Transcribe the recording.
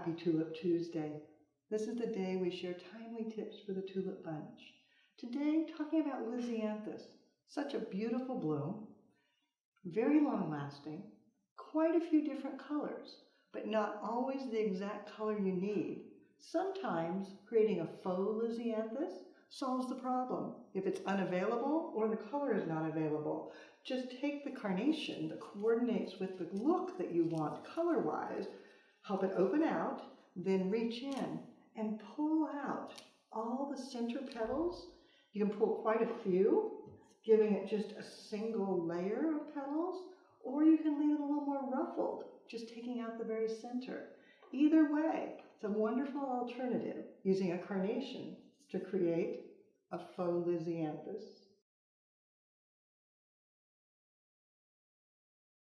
Happy Tulip Tuesday. This is the day we share timely tips for the tulip bunch. Today, talking about Lisianthus. Such a beautiful bloom, very long lasting, quite a few different colors, but not always the exact color you need. Sometimes creating a faux Lisianthus solves the problem. If it's unavailable or the color is not available, just take the carnation that coordinates with the look that you want color-wise, help it open out, then reach in and pull out all the center petals. You can pull quite a few, giving it just a single layer of petals, or you can leave it a little more ruffled, just taking out the very center. Either way, it's a wonderful alternative using a carnation to create a faux Lisianthus.